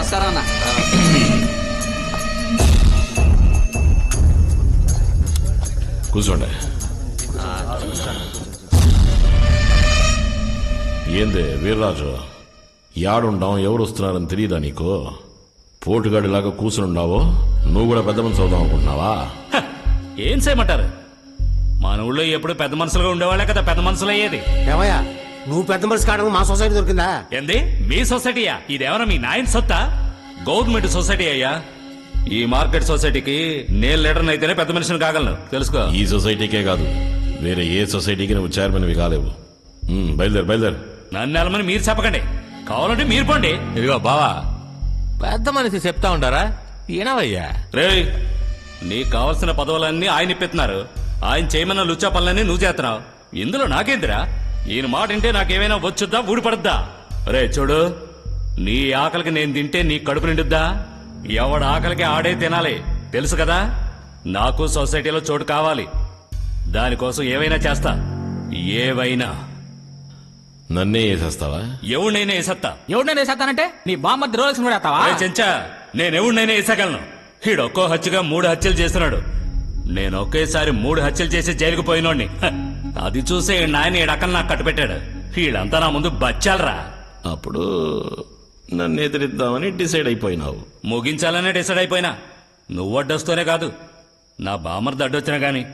నమస్కారం అన్న. కూర్చోండి. ఏందే వీర్రాజు, యాడుండాం, ఎవరు వస్తున్నారని తెలియదా నీకు? పోటుగాడిలాగా కూర్చునుండావో, నువ్వు కూడా పెద్ద మనిషి అవుదాం అనుకుంటున్నావా? ఏం చేయమంటారు? మన ఊళ్ళో ఎప్పుడు పెద్ద మనుషులుగా ఉండేవాళ్ళే కదా పెద్ద మనుషులు అయ్యేది. ఏమయ్యా, నువ్వు పెద్ద మనిషి కావడం మా సొసైటీ దొరికిందా? ఏంది మీ సొసైటీయా? ఇదేమన్నా మీ నాయన సొత్తా? గవర్నమెంట్ సొసైటీ అయ్యా. ఈ మార్కెట్ సొసైటీకి నేను లీడర్ అయితేనే పెద్ద మనిషిని కాగలను, తెలుసుకో. ఈ సొసైటీకే కాదు, వేరే ఏ సొసైటీకి నువ్వు చైర్మన్వి కాలేవు. బయలుదేరు బయలుదేరు. నన్ను వెళ్ళమని మీరు చెప్పకండి, కావాలంటే మీరు పోండి. ఇదిగో బావా, పెద్ద మనిషి చెప్తా ఉంటారా? ఏనవయ్యా రేయ్, నీకు కావలసిన పదవులన్నీ ఆయన ఇప్పిస్తున్నారు. ఆయన చేయమన్న లుచ్చా పనులన్నీ నువ్వు చేస్తున్నావు. ఇందులో నాకేందిరా? ఈయన మాట వింటే నాకేమైనా వచ్చుద్దా, ఊడిపడుద్దా? రే చూడు, నీ ఆకలికి నేను తింటే నీ కడుపు నిండుద్దా? ఎవడ ఆకలికి ఆడే తినాలి, తెలుసు కదా. నాకు సొసైటీలో చోటు కావాలి, దానికోసం ఏవైనా చేస్తా. ఏవైనా. నన్నే వేసేస్తావా? ఎవడినైనా వేసేస్తా. ఎవరినైనా వేసేస్తానంటే నీ బామ్మర్ది రోజు కూడా వేస్తావా? రే చెంచా, నేనెవడినైనా వేసగలను. ఈడొక్కో హత్యగా 3 హత్యలు చేస్తున్నాడు. నేను ఒకేసారి 3 హత్యలు చేసి జైలుకు పోయినోడిని. అది చూసే నాయన ఈడక్కలు నాకు కట్టుపెట్టాడు. వీళ్ళంతా నా ముందు బచ్చాలరా. అప్పుడు నన్ను ఎదిరిద్దామని డిసైడ్ అయిపోయినావు. ముగించాలనే డిసైడ్ అయిపోయినా. నువ్వు అడ్డొస్తూనే కాదు, నా బామర్ది అడ్డొచ్చినా గాని.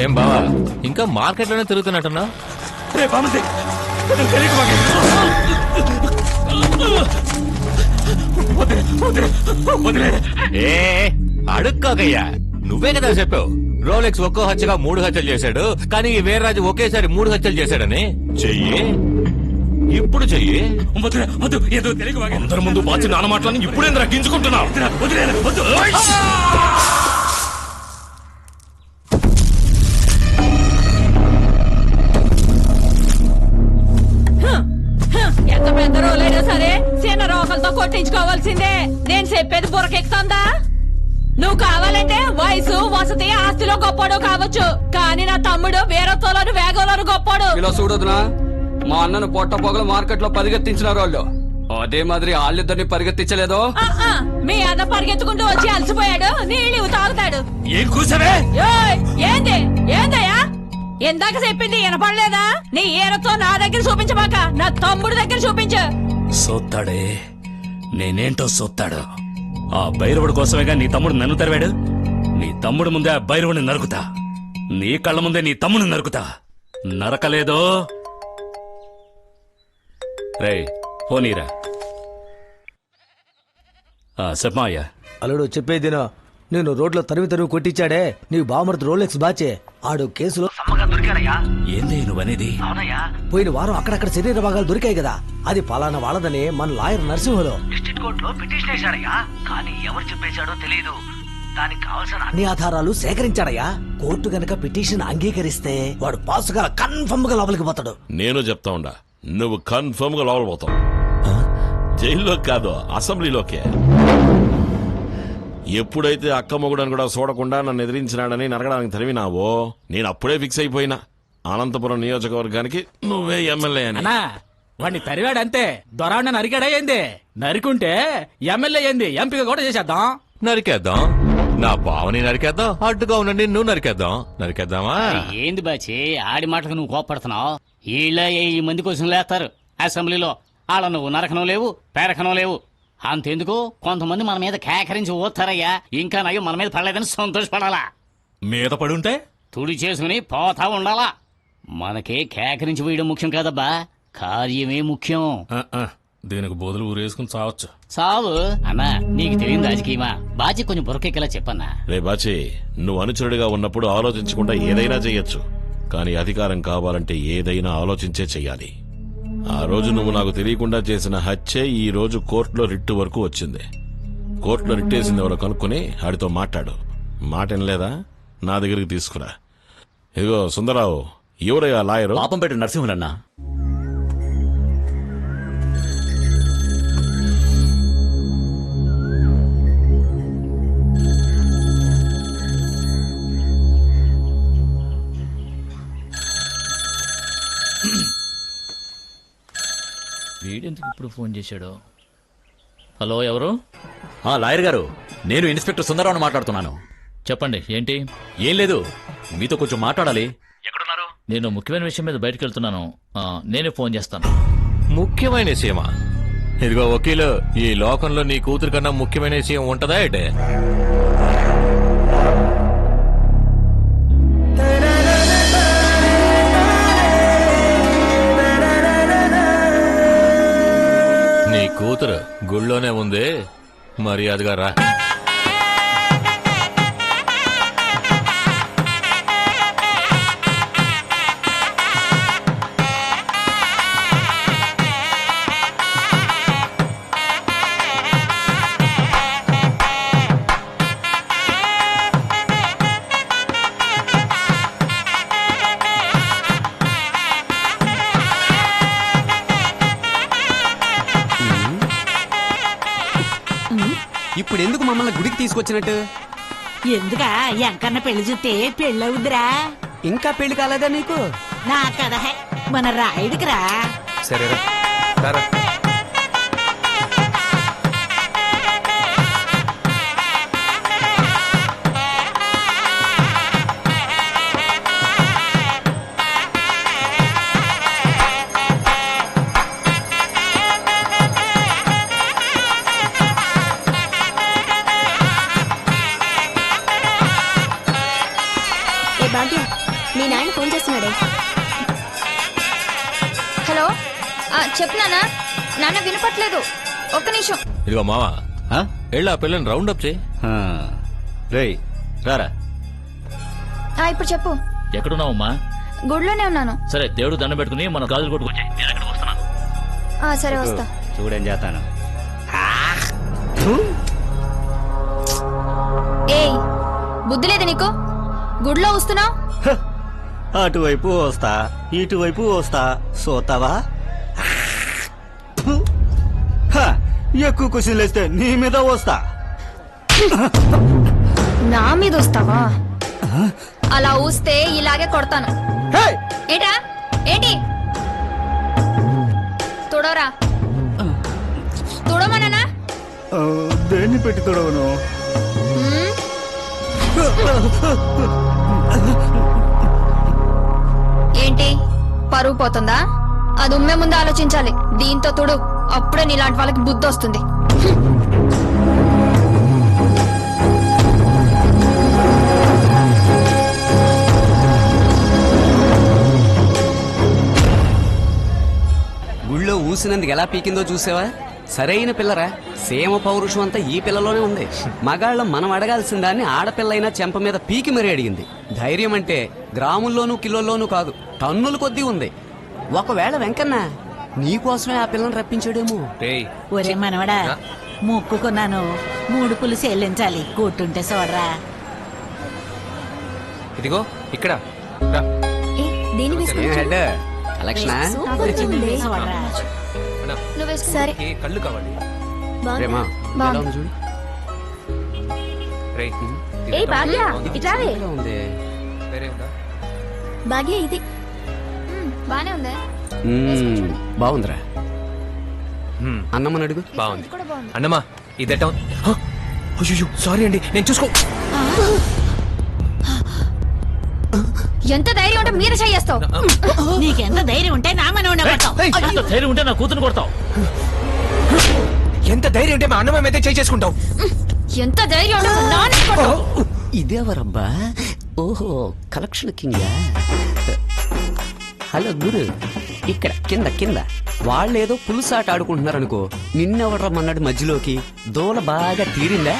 ఏం బావా, ఇంకా మార్కెట్ లోనే తిరుగుతున్నట్టున్నా? రే బామర్ది, ఏ అడుక్కోకయ్యా, నువ్వే కదా చెప్పావు రోలెక్స్ ఒక్కో హత్యగా 3 హత్యలు చేశాడు, కానీ ఈ వీర్రాజు ఒకేసారి 3 హత్యలు చేశాడని. చెయ్యి, ఇప్పుడు చెయ్యి. అందరి ముందు బాచి నాన్న మాటలని ఇప్పుడేంద్రా గింజుకుంటున్నావు? ఎంత పెద్ద రోలైనా సరే చిన్న రోకలతో కొట్టించుకోవాల్సిందే. నేను చెప్పేది బుర్రకెక్కుతుందా? నువ్వు కావాలంటే వయసు, వసతి, ఆస్తిలో గొప్పడు కావచ్చు, కానీ నా తమ్ముడు వీరత్వంలోను వేగంలోను గొప్పడు. ఇలా చూడదునా, మా అన్నను పొట్ట పొగలు మార్కెట్ లో పరిగెత్తించినారు వాళ్ళు. అదే మాదిరి వాళ్ళిద్దరిని పరిగెత్తించలేదో? మీ అన్న పరిగెత్తుకుంటూ వచ్చి అలసిపోయాడు, నీళ్ళు తాగుతాడు. ఏం కూర్చోవే? ఏంది ఏందయ్యా? ఇందాక చెప్పింది వినపడలేదా? నీ ఈరతో నా దగ్గర చూపించమాక, నా తమ్ముడు దగ్గర చూపించు. సోత్తాడే, నేనేంటో సోత్తాడు. ఆ భైరవుడి కోసమేగా నీ తమ్ముడు నన్ను తెరవాడు. నీ తమ్ముడు ముందే ఆ భైరవుడిని నరుకుతా. నీ కళ్ళ ముందే నీ తమ్ముడిని నరుకుతా. నరకలేదో? రే పోనీరా. చెప్పమాయ్యా. అల్లుడు చెప్పేదినో, నేను రోడ్లో తరిమి కొట్టించాడే నీ బామర్ది రోలెక్స్ బాచే. ఆడు కేసులో సమ్మగా దొరికాడయ్యా. ఏంది నువ్వనేది? అవునయ్యా, పోయిన వారం అక్కడక్కడ శరీర భాగాలు దొరికాయి కదా, అది పలానా వాళ్ళదని మన లాయర్ నరసింహలో డిస్ట్రిక్ట్ కోర్టులో పిటిషన్ వేశాడయ్యా. కానీ ఎవరు చెప్పేశాడో తెలియదు. దానికి కావాల్సిన అన్ని ఆధారాలు సేకరించాడయ్యా. కోర్టు గనక పిటిషన్ అంగీకరిస్తే వాడు పాసుగా కన్ఫర్మ్ గా లోపలికి పోతాడు. నేను చెప్తా ఉండా, నువ్వు కన్ఫర్మ్ గా లోపల పోతావు. జైల్లో కాదు, అసెంబ్లీలోకే. ఎప్పుడైతే అక్క మొగుడని కూడా చూడకుండా నన్ను ఎదిరించినాడని నరకడానికి తరివినావో, నేను అప్పుడే ఫిక్స్ అయిపోయినా, అనంతపురం నియోజకవర్గానికి నువ్వే ఎమ్మెల్యే అని. వాడిని తరివాడంతే, దొరాడిని నరికాడా ఏంది? నరికుంటే ఎమ్మెల్యే ఏంది, ఎంపీగా కూడా చేసేద్దాం. నరికేద్దాం, నా బావని నరికేద్దాం, అడ్డుగా ఉండండి నువ్వు నరికేద్దాం. నరికేద్దామా? ఏంది బాచి ఆడి మాటకు నువ్వు కోపడుతున్నావు? వీళ్ళ ఈ మంది కోసం లేస్తారు అసెంబ్లీలో. వాళ్ళ నువ్వు నరకనం లేవు, పేరకనం లేవు. అంతెందుకు, కొంతమంది మన మీద కేకరించి ఓతారయ్యా. ఇంకా నయ్యో మన మీద పడలేదని సంతోషపడాలా? మీద పడుంటే తుడి చేసుకుని పోతా ఉండాలా. మనకే కేకరించి వేయడం ముఖ్యం కాదబ్బా, కార్యమే ముఖ్యం. దీనికి బోధలు ఊరేసుకుని చావచ్చు. సావు అన్నా, నీకు తెలియని రాజకీయమా? బాజీ కొంచెం బురకెక్కేలా చెప్పన్నా. రే బాచి, నువ్వు అనుచరుడిగా ఉన్నప్పుడు ఆలోచించకుండా ఏదైనా చెయ్యొచ్చు, కానీ అధికారం కావాలంటే ఏదైనా ఆలోచించే చెయ్యాలి. ఆ రోజు నువ్వు నాకు తెలియకుండా చేసిన హత్యే ఈ రోజు కోర్టులో రిట్టు వరకు వచ్చింది. కోర్టులో రిట్టేసింది ఎవరో కనుక్కుని ఆడితో మాట్లాడు. మాట వినలేదా? నా దగ్గరికి తీసుకురా. ఇదిగో సుందరరావు, ఎవరయ్యా లాయరు? పాపంపేట నరసింహులన్నా. వీడెందుకు ఇప్పుడు ఫోన్ చేశాడు? హలో, ఎవరు? లాయర్ గారు, నేను ఇన్స్పెక్టర్ సుందరరావుని మాట్లాడుతున్నాను. చెప్పండి, ఏంటి? ఏం లేదు, మీతో కొంచెం మాట్లాడాలి. ఎక్కడున్నారు? నేను ముఖ్యమైన విషయం మీద బయటకు వెళ్తున్నాను. నేనే ఫోన్ చేస్తాను. ముఖ్యమైన విషయమా? ఇదిగో వకీలు, ఈ లోకంలో నీ కూతురు కన్నా ముఖ్యమైన విషయం ఉంటదా ఏంటే? నీ కూతురు గుళ్ళోనే ఉంది, మర్యాదగా రా. ఇప్పుడు ఎందుకు మమ్మల్ని గుడికి తీసుకొచ్చినట్టు? ఎందుకా ఎంకన్న పెళ్లి చూస్తే పెళ్ళవుద్దిరా. ఇంకా పెళ్లి కాలేదా నీకు? నా కదా మన రాయుడికి రా. సరేరా. మీ నాయన ఫోన్ చేస్తున్నాడే. హలో, చెప్తున్నానా? నాన్న వినపట్లేదు, ఒక్క నిమిషం. ఇదిగో మావా, వెళ్ళి ఆ పిల్లని రౌండ్ అప్ చేయి. రేయ్ రారా. ఇప్పుడు చెప్పు. ఎక్కడున్నావమ్మా? గుడిలోనే ఉన్నాను. సరే, దేవుడు దండం పెట్టుకుని మన గాజులు కొట్టుకొచ్చాయి. నేను ఎక్కడ వస్తున్నాను. సరే, వస్తా. చూడేం చేస్తాను. ఏయ్, బుద్ధి లేదు నీకు? గుడిలో వస్తున్నావు. అటువైపు వస్తా, ఇటువైపు వస్తా, సోతావా? ఎక్కువ క్వశ్చన్లు వేస్తే నీ మీద వస్తా. నా మీద వస్తావా? అలా ఊస్తే ఇలాగే కొడతాను. ఏంటా? ఏంటి? తుడవరా. తుడవమన్నా? దేన్ని పెట్టి తొడవను? ఏంటి, పరువు పోతుందా? అది ఉమ్మే ముందు ఆలోచించాలి. దీంతో తుడు, అప్పుడే నీలాంటి వాళ్ళకి బుద్ధి వస్తుంది. గుళ్ళో ఊసినందుకు ఎలా పీకిందో చూసావా? సరైన పిల్లరా. సేమ పౌరుషం అంతా ఈ పిల్లలోనే ఉంది. మగాళ్ళం మనం అడగాల్సిన దాన్ని ఆడపిల్లైనా చెంప మీద పీకి మరీ అడిగింది. ధైర్యం అంటే గ్రాముల్లోనూ కిలోల్లోనూ కాదు, టన్నుల కొద్దీ ఉంది. ఒకవేళ వెంకన్న నీకోసమే ఆ పిల్లని రప్పించాడేమో. ఒరే మనవడా, మొక్కుకున్నాను 3 పులుసు చెల్లించాలి. కూర్టుంటే చూడరా. ఇదిగో ఇక్కడ సరే, కళ్ళు కావాలి. చూడు. భాగ్య ఇది బానే ఉంది. బాగుందిరా. అన్నమ్మని అడుగు. బాగుంది. అన్నమ్మా ఇదట. సారీ అండి, నేను చూసుకో. ఎంత ధైర్యం ఉంటే మీరు చేస్తావు. నీకెంత ధైర్యం ఉంటే నా మనవడ ఎంత ధైర్యం ఉంటే నా కూతురు కొడతావు. ఎంత ధైర్యం ఉంటే మా అన్నమ్మ మీద చేసుకుంటావు. ఎంత ధైర్యం ఉంటే నాన్న కొడతావు. ఇదేవరబ్బా? ఓహో, కలెక్షన్ కింగ్. హలో గురు, ఇక్కడ కింద కింద వాళ్ళేదో పులుసాట ఆడుకుంటున్నారనుకో, నిన్నెవడ్రమ్మన్నాడు మధ్యలోకి? దూల బాగా తీరిందా?